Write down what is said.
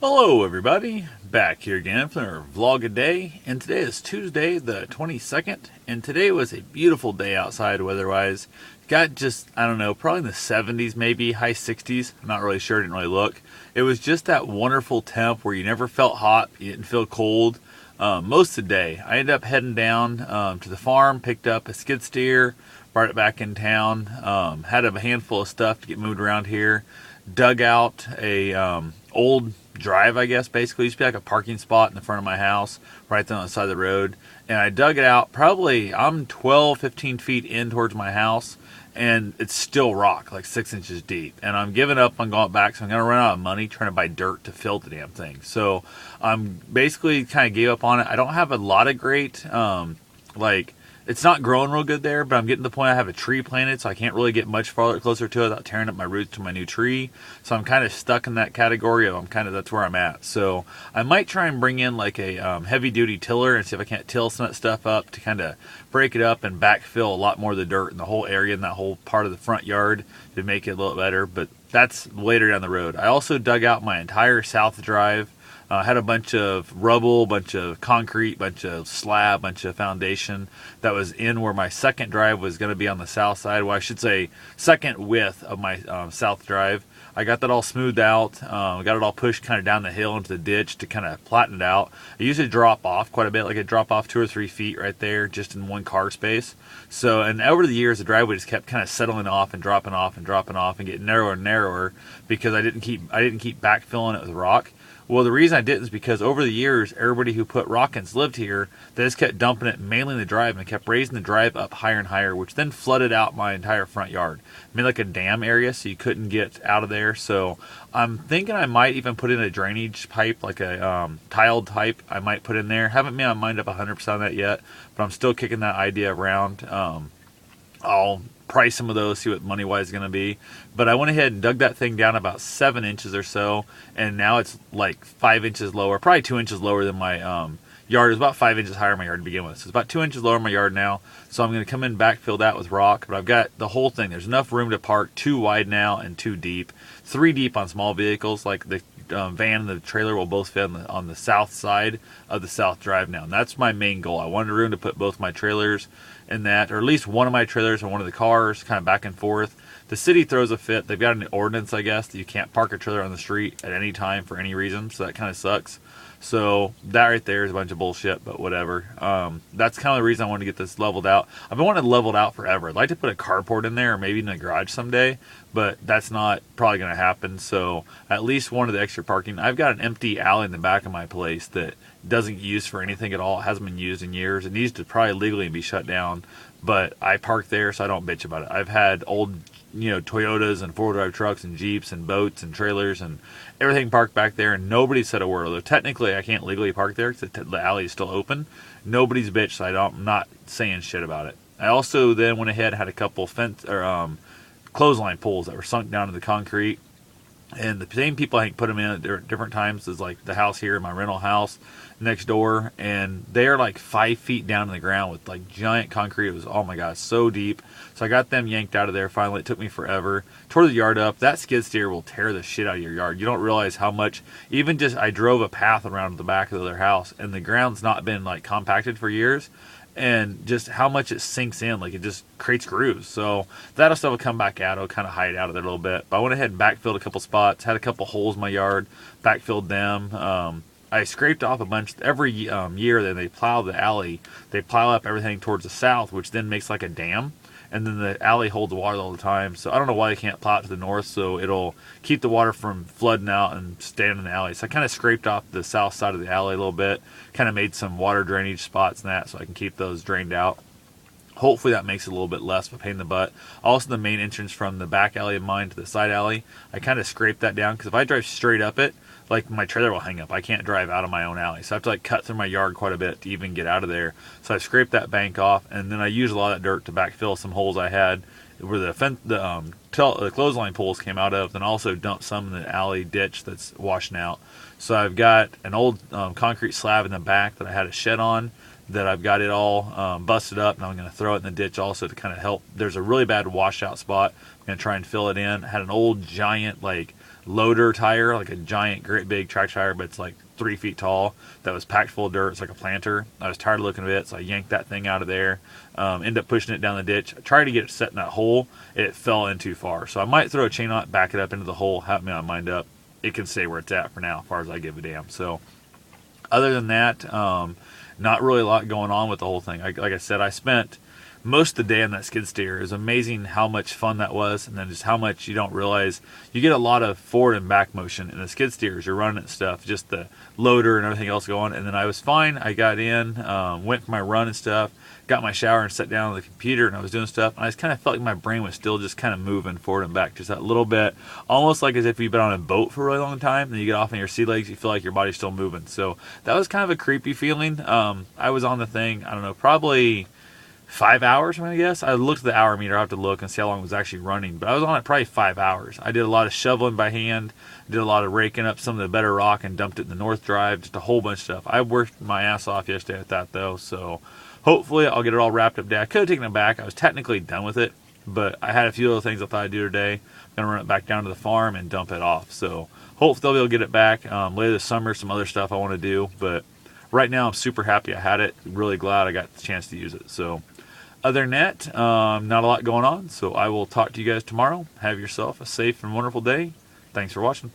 Hello, everybody. Back here again for our vlog a day, and today is Tuesday, the 22nd, and today was a beautiful day outside weather-wise. Got just, I don't know, probably in the 70s, maybe high 60s. I'm not really sure, didn't really look. It was just that wonderful temp where you never felt hot, you didn't feel cold. Most of the day, I ended up heading down to the farm, picked up a skid steer, brought it back in town, had a handful of stuff to get moved around here, dug out a old drive, I guess, basically. It used to be like a parking spot in the front of my house, right there on the side of the road. And I dug it out. Probably, I'm 12, 15 feet in towards my house, and it's still rock, like 6 inches deep. And I'm giving up on going back, so I'm going to run out of money trying to buy dirt to fill the damn thing. So I'm basically kind of gave up on it. I don't have a lot of great, like, it's not growing real good there, but I'm getting to the point I have a tree planted, so I can't really get much farther closer to it without tearing up my roots to my new tree. So I'm kind of stuck in that category of that's where I'm at. So I might try and bring in like a heavy duty tiller and see if I can't till some of that stuff up to kind of break it up and backfill a lot more of the dirt in the whole area in that whole part of the front yard to make it a little better. But that's later down the road. I also dug out my entire south drive. Had a bunch of rubble, bunch of concrete, bunch of slab, bunch of foundation that was in where my second drive was going to be on the south side. Well, I should say second width of my south drive. I got that all smoothed out. Got it all pushed kind of down the hill into the ditch to kind of flatten it out. It usually drop off quite a bit, like it drop off 2 or 3 feet right there, just in one car space. So, and over the years, the driveway just kept kind of settling off and dropping off and dropping off and getting narrower and narrower because I didn't keep backfilling it with rock. Well, the reason I didn't is because over the years, everybody who put rock ins lived here. They just kept dumping it mainly in the drive and kept raising the drive up higher and higher, which then flooded out my entire front yard. I mean, like a dam area, so you couldn't get out of there. So I'm thinking I might even put in a drainage pipe, like a tiled type. I might put in there. Haven't made my mind up 100% on that yet, but I'm still kicking that idea around. I'll price some of those, see what money wise is going to be. But I went ahead and dug that thing down about 7 inches or so, and now it's like 5 inches lower, probably 2 inches lower than my yard. It was about 5 inches higher in my yard to begin with. So it's about 2 inches lower in my yard now. So I'm going to come in and backfill that with rock. But I've got the whole thing. There's enough room to park 2 wide now and 2 deep. 3 deep on small vehicles, like the van and the trailer will both fit on the south side of the south drive now. And that's my main goal. I wanted room to put both my trailers in that, or at least one of my trailers and one of the cars, kind of back and forth. The city throws a fit. They've got an ordinance, I guess, that you can't park a trailer on the street at any time for any reason, so that kind of sucks. So that right there is a bunch of bullshit, but whatever. That's kind of the reason I wanted to get this leveled out. I've been wanting it leveled out forever. I'd like to put a carport in there or maybe in a garage someday, but that's not probably going to happen. So at least one of the extra parking. I've got an empty alley in the back of my place that doesn't get used for anything at all. It hasn't been used in years. It needs to probably legally be shut down, but I park there so I don't bitch about it. I've had old Toyotas and 4-wheel drive trucks and Jeeps and boats and trailers and everything parked back there, and nobody said a word. Although technically I can't legally park there because the alley is still open. Nobody's bitched, so I'm not saying shit about it. I also then went ahead and had a couple clothesline poles that were sunk down in the concrete. And the same people, I think, put them in at different times as like the house here, my rental house next door. And they are like 5 feet down in the ground with like giant concrete. It was, oh my God, so deep. So I got them yanked out of there finally. It took me forever. Tore the yard up. That skid steer will tear the shit out of your yard. You don't realize how much, even just, I drove a path around the back of their house and the ground's not been like compacted for years. And just how much it sinks in, like it just creates grooves. So that'll still come back out. It'll kind of hide out of there a little bit. But I went ahead and backfilled a couple spots, had a couple holes in my yard, backfilled them. I scraped off a bunch every year that they plow the alley. They plow up everything towards the south, which then makes like a dam. And then the alley holds water all the time. So I don't know why they can't plow it to the north, so it'll keep the water from flooding out and staying in the alley. So I kind of scraped off the south side of the alley a little bit, kind of made some water drainage spots and that so I can keep those drained out. Hopefully that makes it a little bit less of a pain in the butt. Also, the main entrance from the back alley of mine to the side alley, I kind of scraped that down because if I drive straight up it, like my trailer will hang up. I can't drive out of my own alley, so I have to like cut through my yard quite a bit to even get out of there. So I scraped that bank off, and then I used a lot of that dirt to backfill some holes I had where the clothesline poles came out of, and also dumped some in the alley ditch that's washing out. So I've got an old concrete slab in the back that I had a shed on that I've got it all busted up, and I'm going to throw it in the ditch also to kind of help. There's a really bad washout spot. I'm going to try and fill it in. I had an old giant like loader tire, like a giant, great big track tire, but it's like 3 feet tall, that was packed full of dirt. It's like a planter. I was tired of looking at it, so I yanked that thing out of there. Ended up pushing it down the ditch. I tried to get it set in that hole. It fell in too far. So I might throw a chain on it, back it up into the hole, have me on mind up. It can stay where it's at for now, as far as I give a damn. So other than that, not really a lot going on with the whole thing. Like I said, I spent most of the day on that skid steer. It was amazing how much fun that was, and then just how much you don't realize. You get a lot of forward and back motion in the skid steers. You're running and stuff, just the loader and everything else going. And then I was fine. I got in, went for my run and stuff, got my shower and sat down on the computer, and I was doing stuff. And I just kind of felt like my brain was still just kind of moving forward and back, just that little bit, almost like as if you've been on a boat for a really long time. Then you get off on your sea legs, you feel like your body's still moving. So that was kind of a creepy feeling. I was on the thing, I don't know, probably 5 hours, I'm going to guess. I looked at the hour meter. I have to look and see how long it was actually running. But I was on it probably 5 hours. I did a lot of shoveling by hand, did a lot of raking up some of the better rock and dumped it in the North Drive, just a whole bunch of stuff. I worked my ass off yesterday at that, though. So hopefully I'll get it all wrapped up today. I could have taken it back. I was technically done with it, but I had a few other things I thought I'd do today. I'm going to run it back down to the farm and dump it off. So hopefully they'll be able to get it back. Later this summer, some other stuff I want to do. But right now I'm super happy I had it. Really glad I got the chance to use it. So other than that, not a lot going on, so I will talk to you guys tomorrow. Have yourself a safe and wonderful day. Thanks for watching.